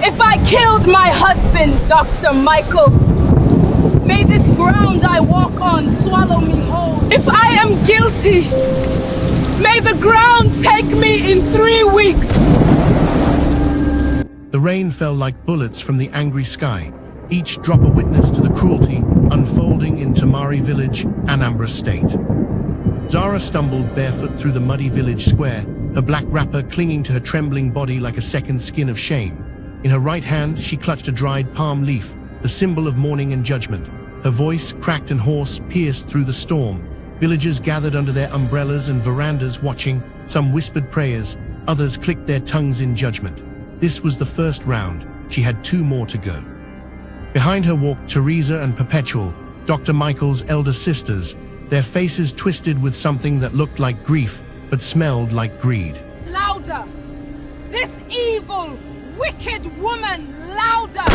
If I killed my husband, Dr. Michael, may this ground I walk on swallow me whole. If I am guilty, may the ground take me in 3 weeks. The rain fell like bullets from the angry sky, each drop a witness to the cruelty unfolding in Tamari village, Anambra State. Zara stumbled barefoot through the muddy village square, her black wrapper clinging to her trembling body like a second skin of shame. In her right hand, she clutched a dried palm leaf, the symbol of mourning and judgment. Her voice, cracked and hoarse, pierced through the storm. Villagers gathered under their umbrellas and verandas watching. Some whispered prayers, others clicked their tongues in judgment. This was the first round. She had 2 more to go. Behind her walked Teresa and Perpetual, Dr. Michael's elder sisters, their faces twisted with something that looked like grief but smelled like greed. Louder! This evil, wicked woman, louder!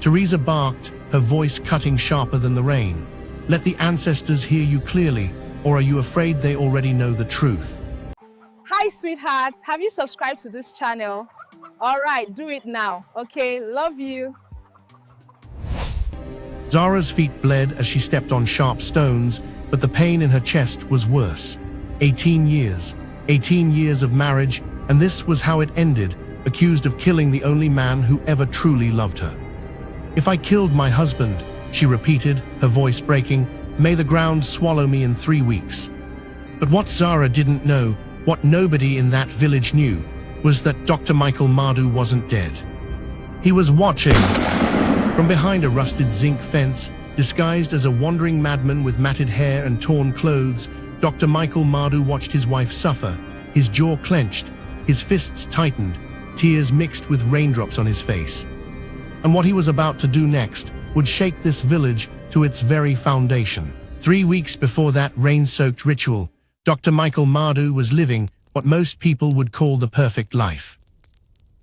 Teresa barked, her voice cutting sharper than the rain. Let the ancestors hear you clearly, or are you afraid they already know the truth? Hi, sweethearts. Have you subscribed to this channel? All right, do it now. Okay, love you. Zara's feet bled as she stepped on sharp stones, but the pain in her chest was worse. 18 years. 18 years of marriage, and this was how it ended, accused of killing the only man who ever truly loved her. If I killed my husband, she repeated, her voice breaking, may the ground swallow me in 3 weeks. But what Zara didn't know, what nobody in that village knew, was that Dr. Michael Madu wasn't dead. He was watching. From behind a rusted zinc fence, disguised as a wandering madman with matted hair and torn clothes, Dr. Michael Madu watched his wife suffer, his jaw clenched, his fists tightened, tears mixed with raindrops on his face. And what he was about to do next would shake this village to its very foundation. 3 weeks before that rain-soaked ritual, Dr. Michael Madu was living what most people would call the perfect life.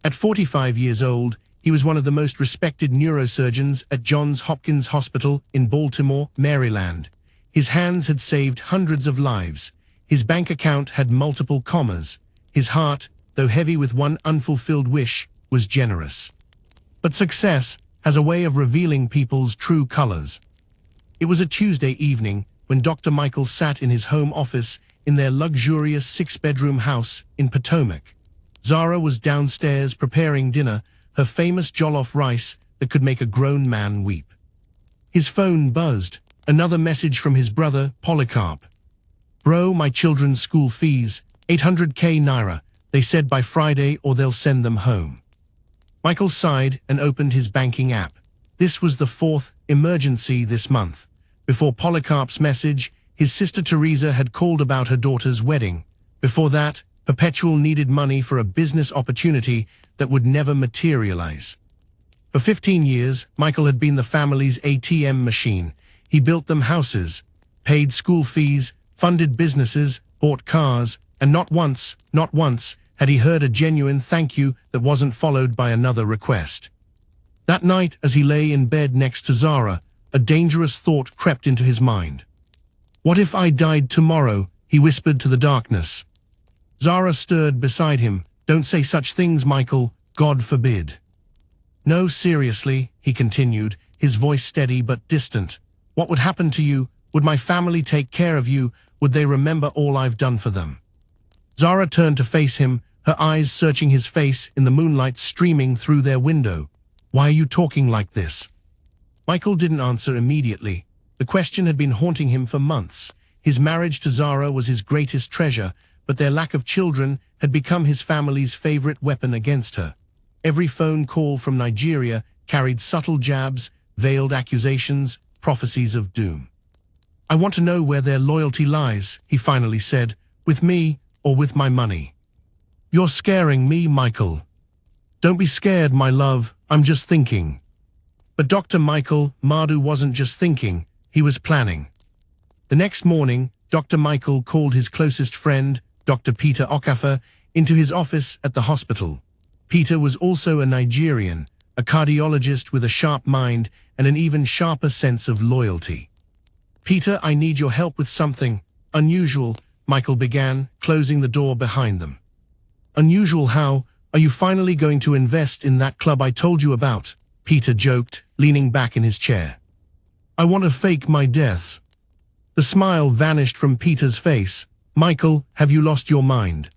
At 45 years old, he was one of the most respected neurosurgeons at Johns Hopkins Hospital in Baltimore, Maryland. His hands had saved hundreds of lives. His bank account had multiple commas. His heart, though heavy with one unfulfilled wish, was generous. But success has a way of revealing people's true colors. It was a Tuesday evening when Dr. Michael sat in his home office in their luxurious 6-bedroom house in Potomac. Zara was downstairs preparing dinner, her famous jollof rice that could make a grown man weep. His phone buzzed, another message from his brother, Polycarp. Bro, my children's school fees, 800k naira, they said by Friday or they'll send them home. Michael sighed and opened his banking app. This was the 4th emergency this month. Before Polycarp's message, his sister Teresa had called about her daughter's wedding. Before that, Perpetual needed money for a business opportunity that would never materialize. For 15 years, Michael had been the family's ATM machine. He built them houses, paid school fees, funded businesses, bought cars, and not once had he heard a genuine thank you that wasn't followed by another request. That night, as he lay in bed next to Zara, a dangerous thought crept into his mind. What if I died tomorrow? He whispered to the darkness. Zara stirred beside him. Don't say such things, Michael. God forbid. No, seriously, he continued, his voice steady but distant. What would happen to you? Would my family take care of you? Would they remember all I've done for them? Zara turned to face him, her eyes searching his face in the moonlight streaming through their window. Why are you talking like this? Michael didn't answer immediately. The question had been haunting him for months. His marriage to Zara was his greatest treasure, but their lack of children had become his family's favorite weapon against her. Every phone call from Nigeria carried subtle jabs, veiled accusations, prophecies of doom. I want to know where their loyalty lies, he finally said, with me or with my money. You're scaring me, Michael. Don't be scared, my love, I'm just thinking. But Dr. Michael Madu wasn't just thinking, he was planning. The next morning, Dr. Michael called his closest friend, Dr. Peter Okafor, into his office at the hospital. Peter was also a Nigerian, a cardiologist with a sharp mind and an even sharper sense of loyalty. Peter, I need your help with something unusual, Michael began, closing the door behind them. Unusual how? Are you finally going to invest in that club I told you about? Peter joked, leaning back in his chair. I want to fake my death. The smile vanished from Peter's face. Michael, have you lost your mind?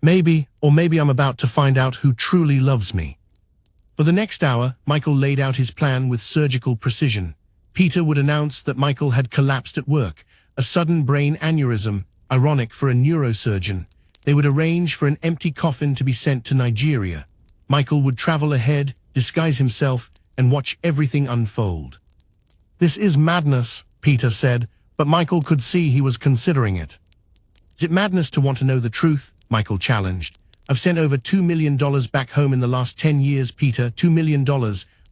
Maybe, or maybe I'm about to find out who truly loves me. For the next hour, Michael laid out his plan with surgical precision. Peter would announce that Michael had collapsed at work, a sudden brain aneurysm, ironic for a neurosurgeon. They would arrange for an empty coffin to be sent to Nigeria. Michael would travel ahead, disguise himself, and watch everything unfold. This is madness, Peter said, but Michael could see he was considering it. Is it madness to want to know the truth? Michael challenged. I've sent over $2 million back home in the last 10 years, Peter. $2 million.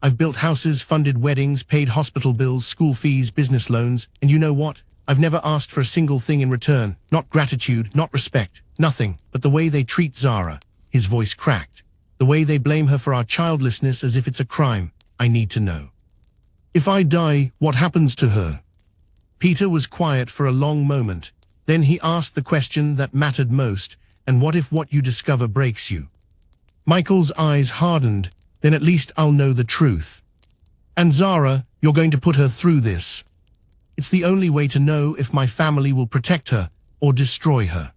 I've built houses, funded weddings, paid hospital bills, school fees, business loans, and you know what? I've never asked for a single thing in return. Not gratitude, not respect, nothing, but the way they treat Zara. His voice cracked. The way they blame her for our childlessness as if it's a crime. I need to know. If I die, what happens to her? Peter was quiet for a long moment. Then he asked the question that mattered most. And what if what you discover breaks you? Michael's eyes hardened. Then at least I'll know the truth. And Zara, you're going to put her through this. It's the only way to know if my family will protect her or destroy her.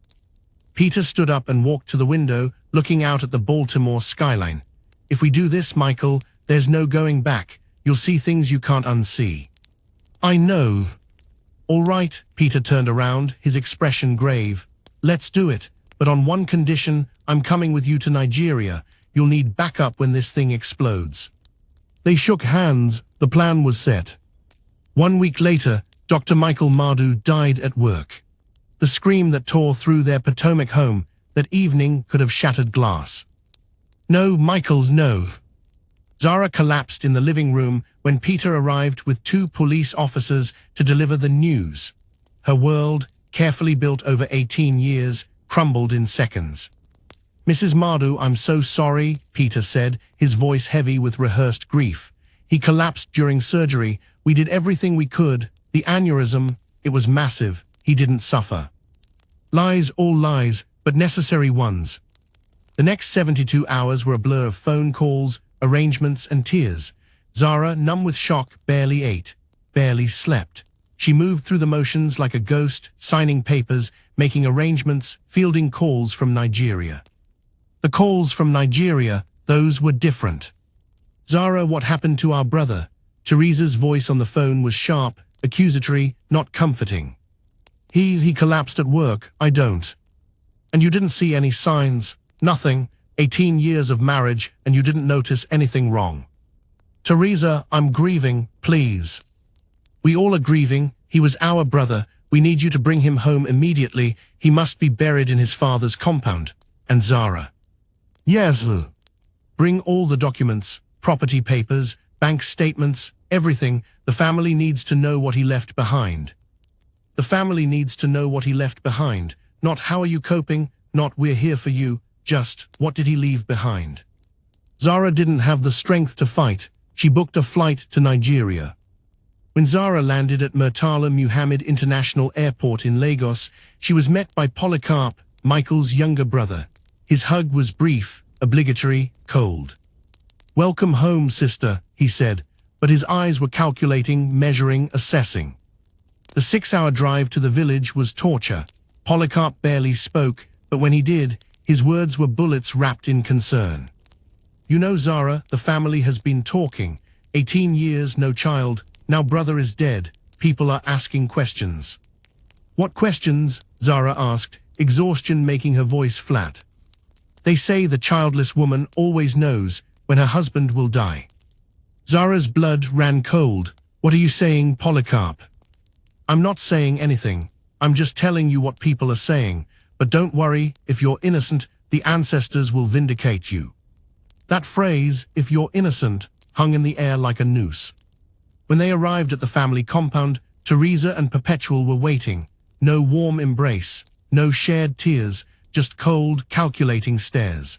Peter stood up and walked to the window, looking out at the Baltimore skyline. If we do this, Michael, there's no going back. You'll see things you can't unsee. I know. All right, Peter turned around, his expression grave. Let's do it. But on one condition, I'm coming with you to Nigeria. You'll need backup when this thing explodes. They shook hands. The plan was set. 1 week later, Dr. Michael Madu died at work. The scream that tore through their Potomac home that evening could have shattered glass. No, Michael, no. Zara collapsed in the living room when Peter arrived with 2 police officers to deliver the news. Her world, carefully built over 18 years, crumbled in seconds. Mrs. Madu, I'm so sorry, Peter said, his voice heavy with rehearsed grief. He collapsed during surgery. We did everything we could. The aneurysm, it was massive. He didn't suffer. Lies, all lies, but necessary ones. The next 72 hours were a blur of phone calls, arrangements, and tears. Zara, numb with shock, barely ate, barely slept. She moved through the motions like a ghost, signing papers, making arrangements, fielding calls from Nigeria. The calls from Nigeria, those were different. Zara, what happened to our brother? Teresa's voice on the phone was sharp, accusatory, not comforting. He collapsed at work. I don't. And you didn't see any signs? Nothing. 18 years of marriage, and you didn't notice anything wrong. Teresa, I'm grieving, please. We all are grieving. He was our brother. We need you to bring him home immediately. He must be buried in his father's compound. And Zara. Yes. Bring all the documents, property papers, bank statements, everything. The family needs to know what he left behind. The family needs to know what he left behind. Not how are you coping, not we're here for you, just what did he leave behind. Zara didn't have the strength to fight. She booked a flight to Nigeria. When Zara landed at Murtala Muhammad International Airport in Lagos, she was met by Polycarp, Michael's younger brother. His hug was brief, obligatory, cold. Welcome home, sister, he said, but his eyes were calculating, measuring, assessing. The 6-hour drive to the village was torture. Polycarp barely spoke, but when he did, his words were bullets wrapped in concern. You know, Zara, the family has been talking. 18 years, no child. Now brother is dead. People are asking questions. What questions? Zara asked, exhaustion making her voice flat. They say the childless woman always knows when her husband will die. Zara's blood ran cold. What are you saying, Polycarp? I'm not saying anything. I'm just telling you what people are saying. But don't worry, if you're innocent, the ancestors will vindicate you. That phrase, if you're innocent, hung in the air like a noose. When they arrived at the family compound, Teresa and Perpetual were waiting. No warm embrace, no shared tears, just cold, calculating stares.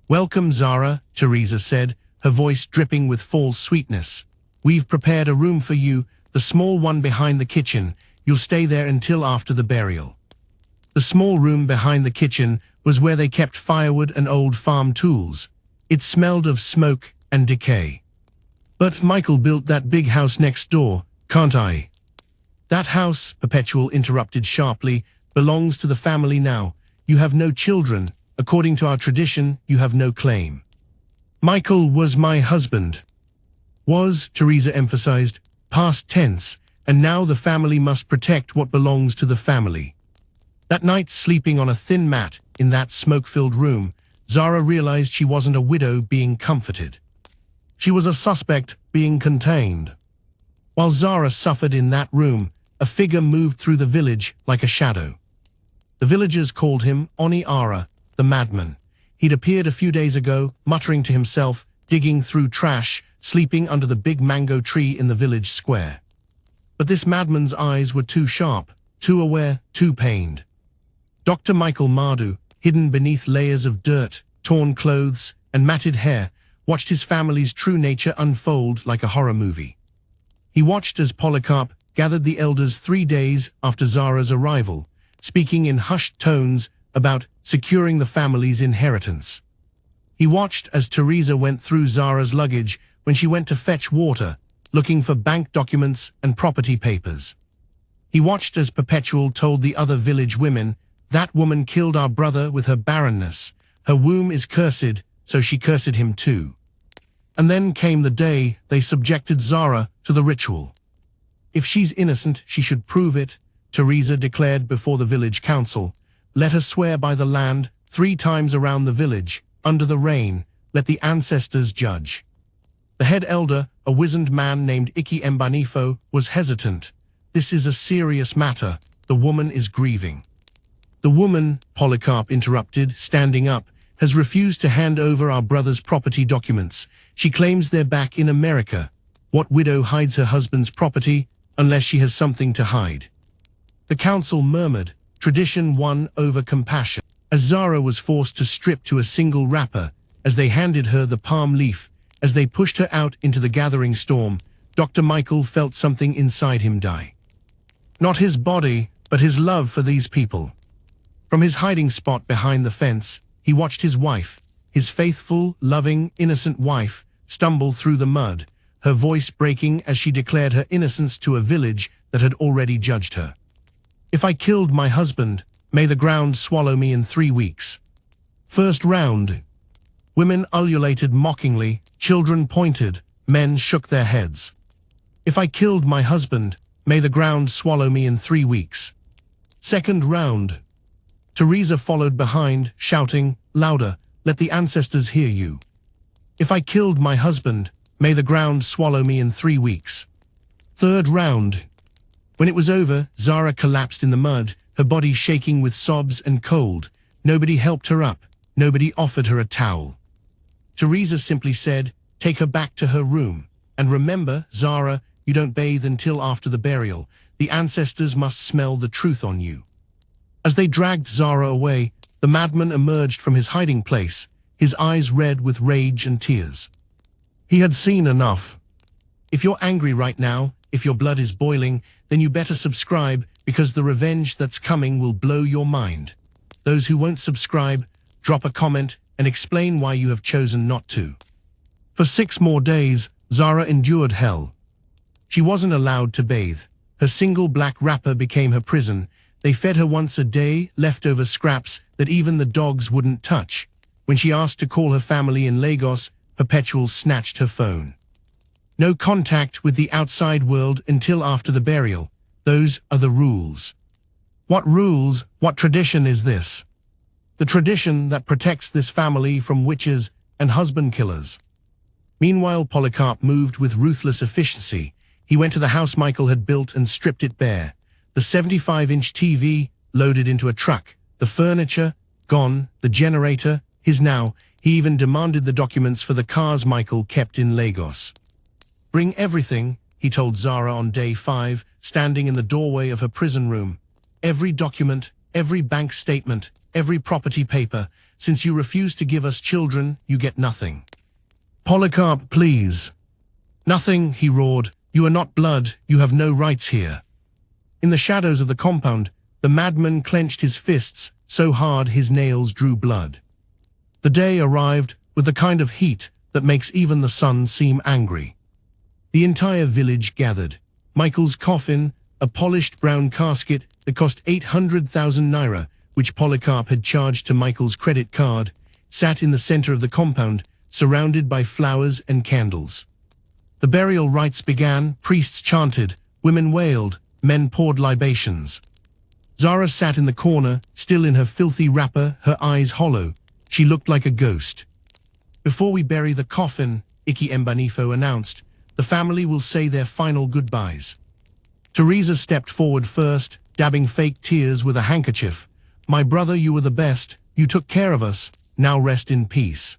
Welcome, Zara, Teresa said, her voice dripping with false sweetness. We've prepared a room for you, the small one behind the kitchen. You'll stay there until after the burial. The small room behind the kitchen was where they kept firewood and old farm tools. It smelled of smoke and decay. "But Michael built that big house next door, can't I?" "That house," Perpetual interrupted sharply, "belongs to the family now. You have no children. According to our tradition, you have no claim." "Michael was my husband." "Was," Teresa emphasized, "past tense, and now the family must protect what belongs to the family." That night, sleeping on a thin mat in that smoke-filled room, Zara realized she wasn't a widow being comforted. She was a suspect being contained. While Zara suffered in that room, a figure moved through the village like a shadow. The villagers called him Oni Ara, the madman. He'd appeared a few days ago, muttering to himself, digging through trash, sleeping under the big mango tree in the village square. But this madman's eyes were too sharp, too aware, too pained. Dr. Michael Mardu, hidden beneath layers of dirt, torn clothes, and matted hair, watched his family's true nature unfold like a horror movie. He watched as Polycarp gathered the elders 3 days after Zara's arrival, speaking in hushed tones about securing the family's inheritance. He watched as Teresa went through Zara's luggage when she went to fetch water, looking for bank documents and property papers. He watched as Perpetual told the other village women, "That woman killed our brother with her barrenness. Her womb is cursed, so she cursed him too." And then came the day they subjected Zara to the ritual. "If she's innocent, she should prove it," Teresa declared before the village council. "Let her swear by the land 3 times around the village, under the rain. Let the ancestors judge." The head elder, a wizened man named Iki Mbanifo, was hesitant. "This is a serious matter. The woman is grieving." "The woman," Polycarp interrupted, standing up, "has refused to hand over our brother's property documents. She claims they're back in America. What widow hides her husband's property unless she has something to hide?" The council murmured, tradition won over compassion. As Zara was forced to strip to a single wrapper, as they handed her the palm leaf, as they pushed her out into the gathering storm, Dr. Michael felt something inside him die. Not his body, but his love for these people. From his hiding spot behind the fence, he watched his wife, his faithful, loving, innocent wife, stumble through the mud, her voice breaking as she declared her innocence to a village that had already judged her. "If I killed my husband, may the ground swallow me in 3 weeks." First round. Women ululated mockingly, children pointed, men shook their heads. "If I killed my husband, may the ground swallow me in 3 weeks." Second round. Teresa followed behind, shouting, louder, "Let the ancestors hear you." "If I killed my husband, may the ground swallow me in 3 weeks." Third round. When it was over, Zara collapsed in the mud, her body shaking with sobs and cold. Nobody helped her up. Nobody offered her a towel. Teresa simply said, "Take her back to her room. And remember, Zara, you don't bathe until after the burial. The ancestors must smell the truth on you." As they dragged Zara away, the madman emerged from his hiding place, his eyes red with rage and tears. He had seen enough. If you're angry right now, if your blood is boiling, then you better subscribe, because the revenge that's coming will blow your mind. Those who won't subscribe, drop a comment and explain why you have chosen not to. For 6 more days, Zara endured hell. She wasn't allowed to bathe. Her single black wrapper became her prison. They fed her once a day, leftover scraps that even the dogs wouldn't touch. When she asked to call her family in Lagos, Perpetual snatched her phone. No contact with the outside world until after the burial. Those are the rules. What rules? What tradition is this? The tradition that protects this family from witches and husband killers. Meanwhile, Polycarp moved with ruthless efficiency. He went to the house Michael had built and stripped it bare. The 75-inch TV loaded into a truck, the furniture gone, the generator his now. He even demanded the documents for the cars Michael kept in Lagos. "Bring everything," he told Zara on day 5, standing in the doorway of her prison room. "Every document, every bank statement, every property paper. Since you refuse to give us children, you get nothing." "Polycarp, please." "Nothing," he roared. "You are not blood. You have no rights here." In the shadows of the compound, the madman clenched his fists, so hard his nails drew blood. The day arrived with the kind of heat that makes even the sun seem angry. The entire village gathered. Michael's coffin, a polished brown casket that cost 800,000 naira, which Polycarp had charged to Michael's credit card, sat in the center of the compound, surrounded by flowers and candles. The burial rites began, priests chanted, women wailed, men poured libations. Zara sat in the corner, still in her filthy wrapper, her eyes hollow. She looked like a ghost. "Before we bury the coffin," Iki Mbanifo announced, "the family will say their final goodbyes." Teresa stepped forward first, dabbing fake tears with a handkerchief. "My brother, you were the best. You took care of us. Now rest in peace."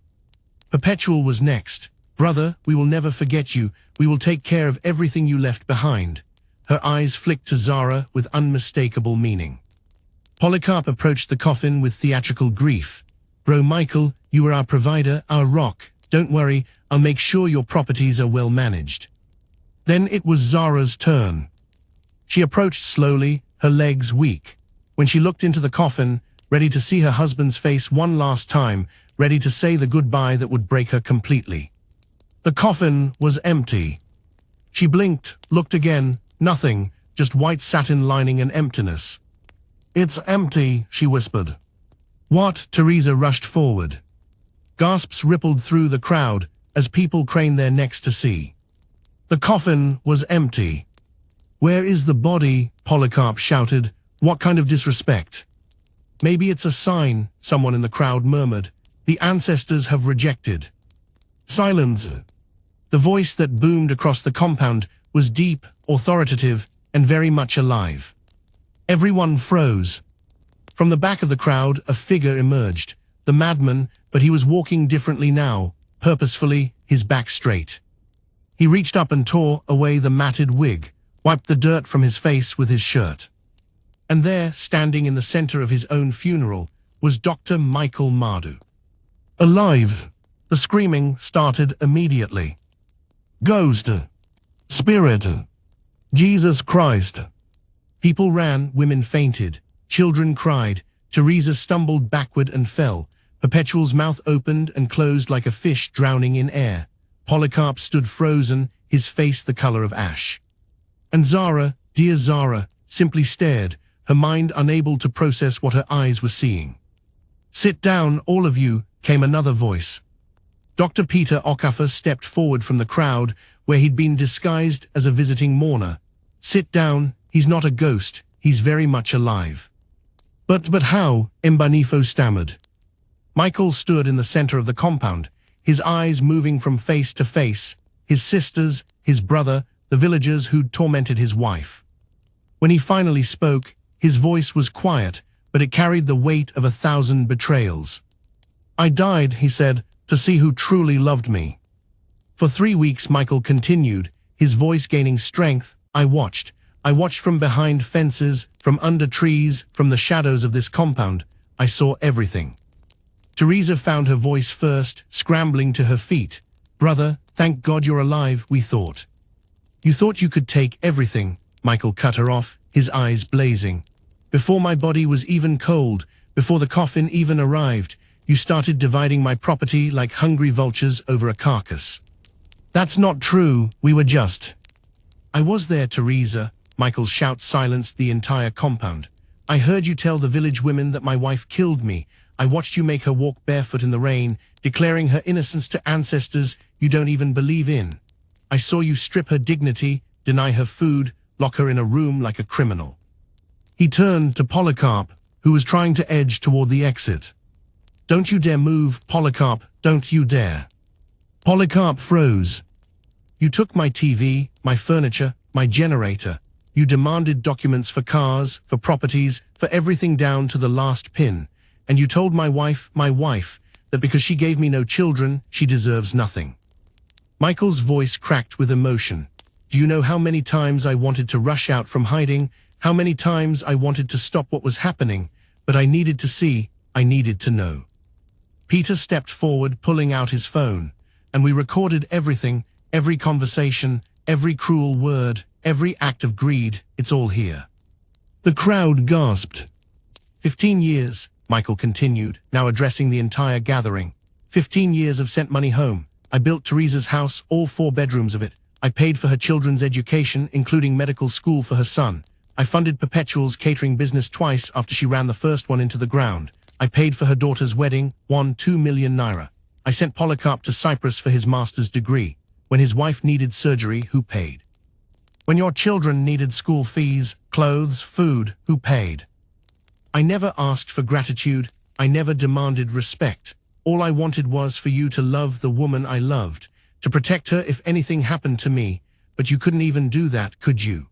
Perpetual was next. "Brother, we will never forget you. We will take care of everything you left behind." Her eyes flicked to Zara with unmistakable meaning. Polycarp approached the coffin with theatrical grief. "Bro Michael, you were our provider, our rock. Don't worry, I'll make sure your properties are well managed." Then it was Zara's turn. She approached slowly, her legs weak. When she looked into the coffin, ready to see her husband's face one last time, ready to say the goodbye that would break her completely. The coffin was empty. She blinked, looked again, nothing, just white satin lining and emptiness. "It's empty," she whispered. "What?" Teresa rushed forward. Gasps rippled through the crowd as people craned their necks to see. The coffin was empty. "Where is the body?" Polycarp shouted. "What kind of disrespect?" "Maybe it's a sign," someone in the crowd murmured. "The ancestors have rejected." "Silence." The voice that boomed across the compound was deep, authoritative, and very much alive. Everyone froze. From the back of the crowd, a figure emerged. The madman, but he was walking differently now, purposefully, his back straight. He reached up and tore away the matted wig, wiped the dirt from his face with his shirt. And there, standing in the center of his own funeral, was Dr. Michael Madu. Alive! The screaming started immediately. "Ghost! Spirit! Jesus Christ!" People ran, women fainted, children cried. Teresa stumbled backward and fell. Perpetual's mouth opened and closed like a fish drowning in air. Polycarp stood frozen, his face the color of ash. And Zara, dear Zara, simply stared, her mind unable to process what her eyes were seeing. "Sit down, all of you," came another voice. Dr. Peter Okafor stepped forward from the crowd, where he'd been disguised as a visiting mourner. "Sit down, he's not a ghost, he's very much alive." But how?" Mbanifo stammered. Michael stood in the center of the compound, his eyes moving from face to face, his sisters, his brother, the villagers who'd tormented his wife. When he finally spoke, his voice was quiet, but it carried the weight of 1,000 betrayals. "I died," he said, "to see who truly loved me." For 3 weeks, Michael continued, his voice gaining strength. I watched from behind fences, from under trees, from the shadows of this compound. I saw everything." Teresa found her voice first, scrambling to her feet. "Brother, thank God you're alive, we thought." "You thought you could take everything," Michael cut her off, his eyes blazing. "Before my body was even cold, before the coffin even arrived, you started dividing my property like hungry vultures over a carcass." "That's not true, we were just—" "I was there, Teresa," Michael's shout silenced the entire compound. "I heard you tell the village women that my wife killed me. I watched you make her walk barefoot in the rain, declaring her innocence to ancestors you don't even believe in. I saw you strip her dignity, deny her food, lock her in a room like a criminal." He turned to Polycarp, who was trying to edge toward the exit. "Don't you dare move, Polycarp, don't you dare." Polycarp froze. "You took my TV, my furniture, my generator. You demanded documents for cars, for properties, for everything down to the last pin. And you told my wife, that because she gave me no children, she deserves nothing." Michael's voice cracked with emotion. "Do you know how many times I wanted to rush out from hiding? How many times I wanted to stop what was happening? But I needed to see, I needed to know." Peter stepped forward, pulling out his phone. "And we recorded everything, every conversation, every cruel word, every act of greed. It's all here." The crowd gasped. 15 years, Michael continued, now addressing the entire gathering. 15 years I've sent money home. I built Teresa's house, all 4 bedrooms of it. I paid for her children's education, including medical school for her son. I funded Perpetual's catering business twice after she ran the first one into the ground. I paid for her daughter's wedding, won 2 million naira. I sent Polycarp to Cyprus for his master's degree. When his wife needed surgery, who paid? When your children needed school fees, clothes, food, who paid? I never asked for gratitude. I never demanded respect. All I wanted was for you to love the woman I loved, to protect her if anything happened to me, but you couldn't even do that, could you?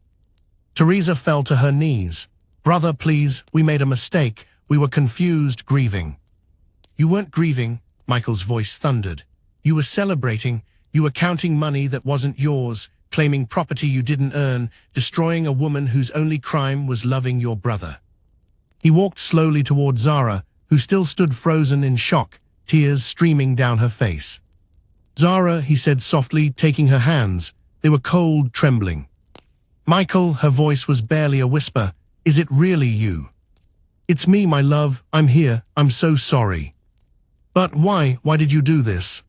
Teresa fell to her knees. Brother, please, we made a mistake. We were confused, grieving. You weren't grieving, Michael's voice thundered. You were celebrating. You were counting money that wasn't yours, claiming property you didn't earn, destroying a woman whose only crime was loving your brother. He walked slowly toward Zara, who still stood frozen in shock, tears streaming down her face. Zara, he said softly, taking her hands. They were cold, trembling. Michael, her voice was barely a whisper. Is it really you? It's me, my love. I'm here. I'm so sorry. But why? Why did you do this?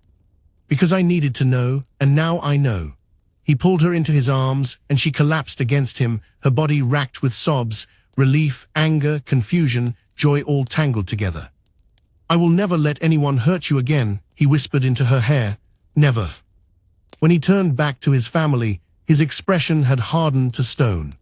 Because I needed to know, and now I know. He pulled her into his arms, and she collapsed against him, her body racked with sobs, relief, anger, confusion, joy all tangled together. I will never let anyone hurt you again, he whispered into her hair. Never. When he turned back to his family, his expression had hardened to stone.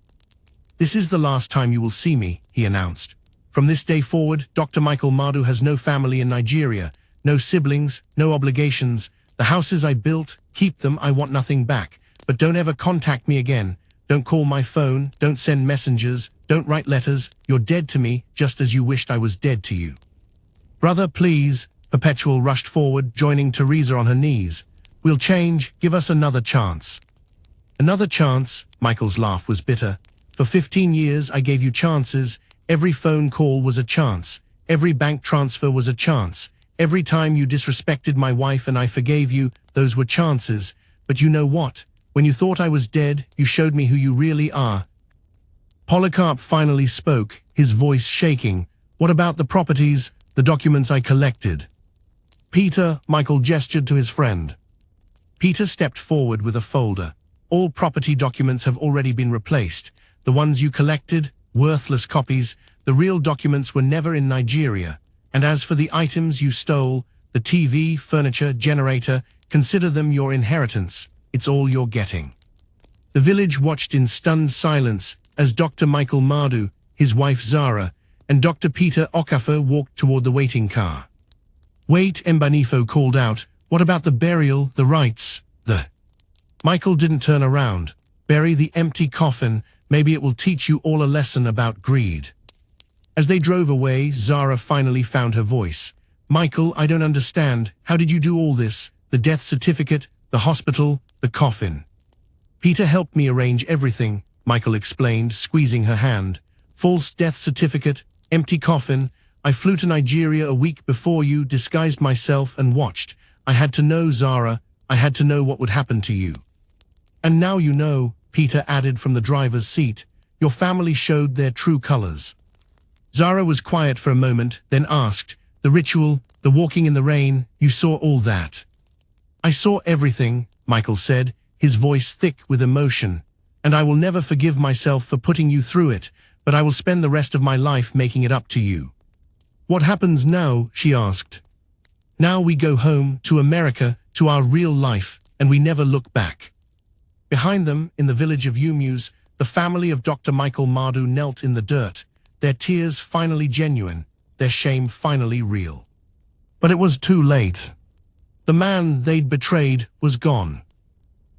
This is the last time you will see me, he announced. From this day forward, Dr. Michael Madu has no family in Nigeria, no siblings, no obligations. The houses I built, keep them, I want nothing back. But don't ever contact me again. Don't call my phone, don't send messengers, don't write letters. You're dead to me, just as you wished I was dead to you. Brother, please. Perpetual rushed forward, joining Teresa on her knees. We'll change, give us another chance. Another chance? Michael's laugh was bitter. For 15 years I gave you chances. Every phone call was a chance. Every bank transfer was a chance. Every time you disrespected my wife and I forgave you, those were chances. But you know what? When you thought I was dead, you showed me who you really are. Polycarp finally spoke, his voice shaking. What about the properties, the documents I collected? Peter, Michael gestured to his friend. Peter stepped forward with a folder. All property documents have already been replaced. The ones you collected, worthless copies, the real documents were never in Nigeria. And as for the items you stole, the TV, furniture, generator, consider them your inheritance. It's all you're getting. The village watched in stunned silence as Dr. Michael Madu, his wife Zara, and Dr. Peter Okafor walked toward the waiting car. Wait, Mbanifo called out. What about the burial, the rites, the... Michael didn't turn around. Bury the empty coffin. Maybe it will teach you all a lesson about greed. As they drove away, Zara finally found her voice. Michael, I don't understand. How did you do all this? The death certificate, the hospital, the coffin. Peter helped me arrange everything, Michael explained, squeezing her hand. False death certificate, empty coffin. I flew to Nigeria a week before you, disguised myself and watched. I had to know, Zara. I had to know what would happen to you. And now you know, Peter added from the driver's seat. Your family showed their true colors. Zara was quiet for a moment, then asked, the ritual, the walking in the rain, you saw all that? I saw everything, Michael said, his voice thick with emotion. And I will never forgive myself for putting you through it, but I will spend the rest of my life making it up to you. What happens now? She asked. Now we go home, to America, to our real life, and we never look back. Behind them, in the village of Umu's, the family of Dr. Michael Madu knelt in the dirt, their tears finally genuine, their shame finally real. But it was too late. The man they'd betrayed was gone,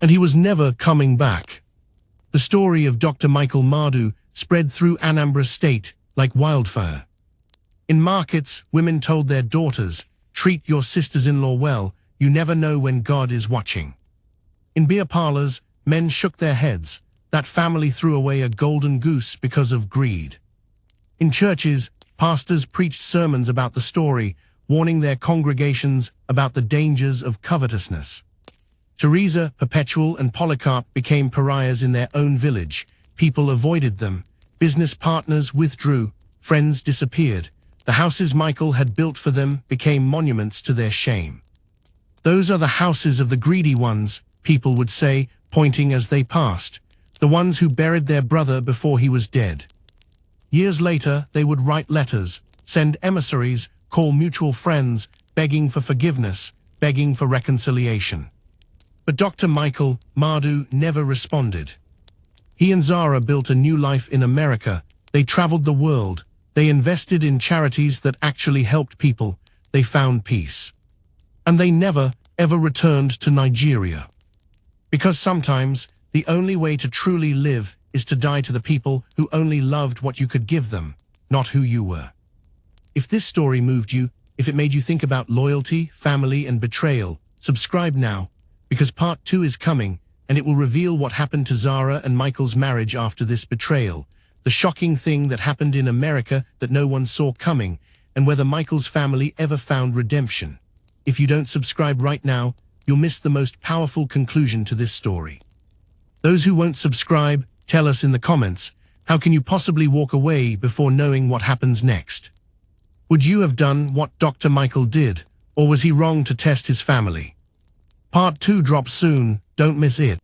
and he was never coming back. The story of Dr. Michael Madu spread through Anambra State like wildfire. In markets, women told their daughters, treat your sisters-in-law well, you never know when God is watching. In beer parlors, men shook their heads. That family threw away a golden goose because of greed. In churches, pastors preached sermons about the story, warning their congregations about the dangers of covetousness. Teresa, Perpetual, and Polycarp became pariahs in their own village. People avoided them. Business partners withdrew. Friends disappeared. The houses Michael had built for them became monuments to their shame. Those are the houses of the greedy ones, people would say, pointing as they passed, the ones who buried their brother before he was dead. Years later, they would write letters, send emissaries, call mutual friends, begging for forgiveness, begging for reconciliation. But Dr. Michael Madu never responded. He and Zara built a new life in America. They traveled the world. They invested in charities that actually helped people. They found peace. And they never, ever returned to Nigeria. Because sometimes, the only way to truly live is to die to the people who only loved what you could give them, not who you were. If this story moved you, if it made you think about loyalty, family, and betrayal, subscribe now, because part 2 is coming, and it will reveal what happened to Zara and Michael's marriage after this betrayal, the shocking thing that happened in America that no one saw coming, and whether Michael's family ever found redemption. If you don't subscribe right now, you'll miss the most powerful conclusion to this story. Those who won't subscribe, tell us in the comments, how can you possibly walk away before knowing what happens next? Would you have done what Dr. Michael did, or was he wrong to test his family? Part 2 drops soon, don't miss it.